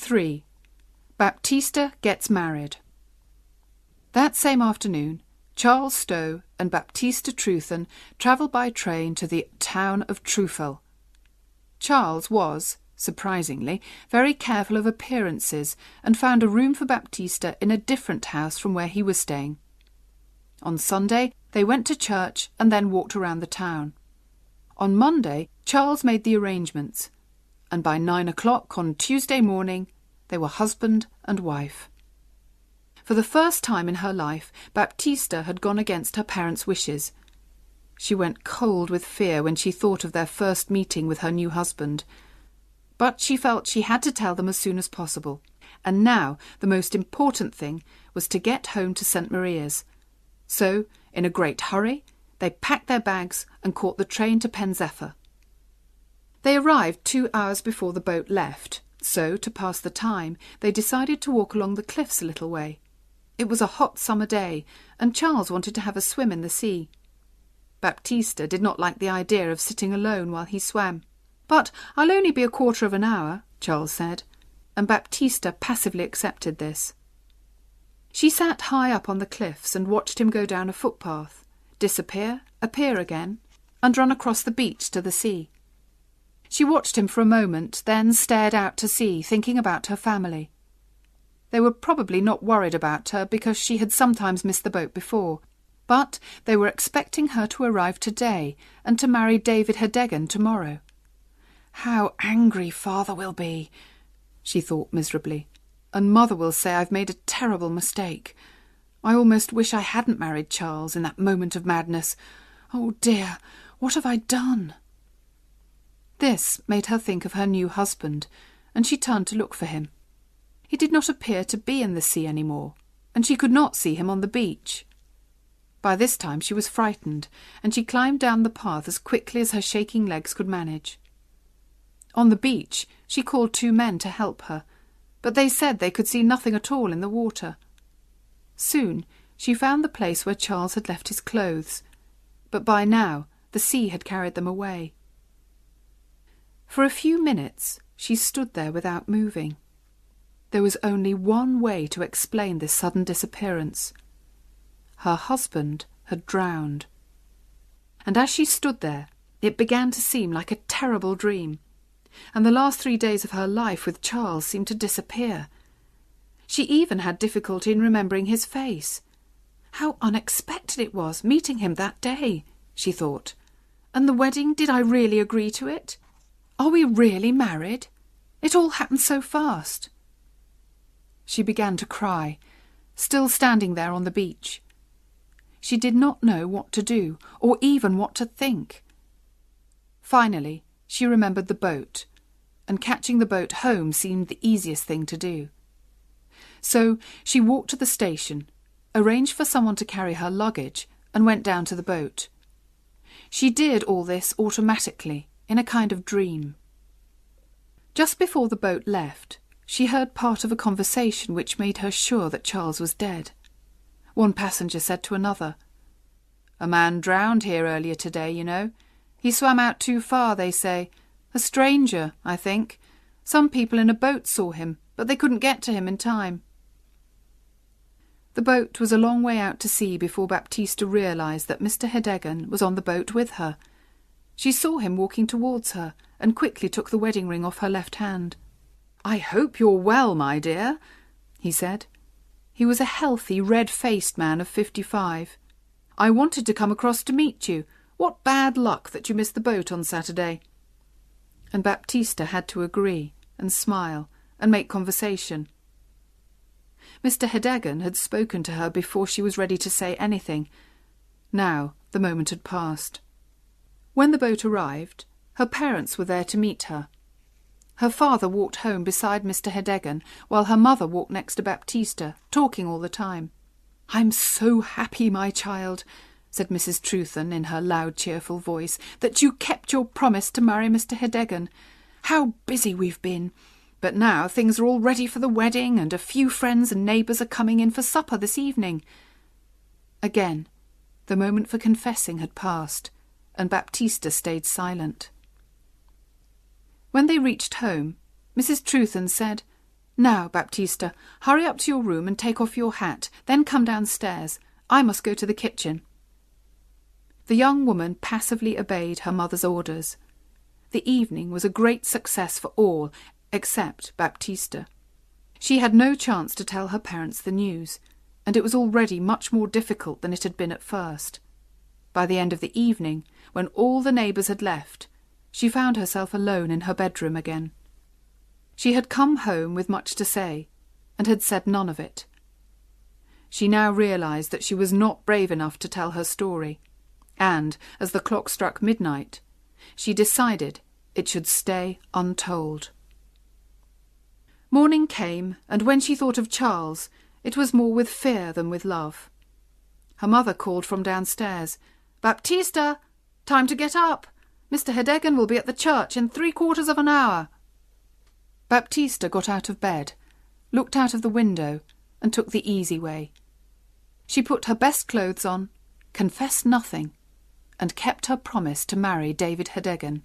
3. Baptista gets married. That same afternoon, Charles Stowe and Baptista Trewthen travelled by train to the town of Trufel. Charles was, surprisingly, very careful of appearances and found a room for Baptista in a different house from where he was staying. On Sunday, they went to church and then walked around the town. On Monday, Charles made the arrangements, and by 9 o'clock on Tuesday morning, they were husband and wife. For the first time in her life, Baptista had gone against her parents' wishes. She went cold with fear when she thought of their first meeting with her new husband. But she felt she had to tell them as soon as possible, and now the most important thing was to get home to St. Maria's. So, in a great hurry, they packed their bags and caught the train to Penzeffer. They arrived 2 hours before the boat left, so, to pass the time, they decided to walk along the cliffs a little way. It was a hot summer day, and Charles wanted to have a swim in the sea. Baptista did not like the idea of sitting alone while he swam. "But I'll only be a quarter of an hour," Charles said, and Baptista passively accepted this. She sat high up on the cliffs and watched him go down a footpath, disappear, appear again, and run across the beach to the sea. She watched him for a moment, then stared out to sea, thinking about her family. They were probably not worried about her because she had sometimes missed the boat before, but they were expecting her to arrive today and to marry David Hedegan tomorrow. "How angry Father will be," she thought miserably, "and Mother will say I've made a terrible mistake. I almost wish I hadn't married Charles in that moment of madness. Oh dear, what have I done?" This made her think of her new husband, and she turned to look for him. He did not appear to be in the sea any more, and she could not see him on the beach. By this time she was frightened, and she climbed down the path as quickly as her shaking legs could manage. On the beach she called 2 men to help her, but they said they could see nothing at all in the water. Soon she found the place where Charles had left his clothes, but by now the sea had carried them away. For a few minutes she stood there without moving. There was only one way to explain this sudden disappearance. Her husband had drowned. And as she stood there, it began to seem like a terrible dream, and the last 3 days of her life with Charles seemed to disappear. She even had difficulty in remembering his face. How unexpected it was, meeting him that day, she thought. And the wedding, did I really agree to it? Are we really married? It all happened so fast. She began to cry, still standing there on the beach. She did not know what to do, or even what to think. Finally, she remembered the boat, and catching the boat home seemed the easiest thing to do. So she walked to the station, arranged for someone to carry her luggage, and went down to the boat. She did all this automatically, in a kind of dream. Just before the boat left, she heard part of a conversation which made her sure that Charles was dead. One passenger said to another, "A man drowned here earlier today, you know. He swam out too far, they say. A stranger, I think. Some people in a boat saw him, but they couldn't get to him in time." The boat was a long way out to sea before Baptista realised that Mr. Hedegan was on the boat with her. She saw him walking towards her and quickly took the wedding ring off her left hand. "I hope you're well, my dear," he said. He was a healthy, red-faced man of 55. "I wanted to come across to meet you. What bad luck that you missed the boat on Saturday." And Baptista had to agree and smile and make conversation. Mr. Hedegan had spoken to her before she was ready to say anything. Now the moment had passed. When the boat arrived, her parents were there to meet her. Her father walked home beside Mr. Hedegan, while her mother walked next to Baptista, talking all the time. "I'm so happy, my child," said Mrs. Trewthen in her loud, cheerful voice, "that you kept your promise to marry Mr. Hedegan. How busy we've been! But now things are all ready for the wedding, and a few friends and neighbours are coming in for supper this evening." Again, the moment for confessing had passed, and Baptista stayed silent. When they reached home, Mrs. Trewthen said, Now, Baptista, hurry up to your room and take off your hat, then come downstairs. I must go to the kitchen." The young woman passively obeyed her mother's orders. The evening was a great success for all, except Baptista. She had no chance to tell her parents the news, and it was already much more difficult than it had been at first. By the end of the evening, when all the neighbours had left, she found herself alone in her bedroom again. She had come home with much to say, and had said none of it. She now realised that she was not brave enough to tell her story, and, as the clock struck midnight, she decided it should stay untold. Morning came, and when she thought of Charles, it was more with fear than with love. Her mother called from downstairs, "Baptista, time to get up. Mr. Hedegan will be at the church in 3/4 of an hour." Baptista got out of bed, looked out of the window, and took the easy way. She put her best clothes on, confessed nothing, and kept her promise to marry David Hedegan.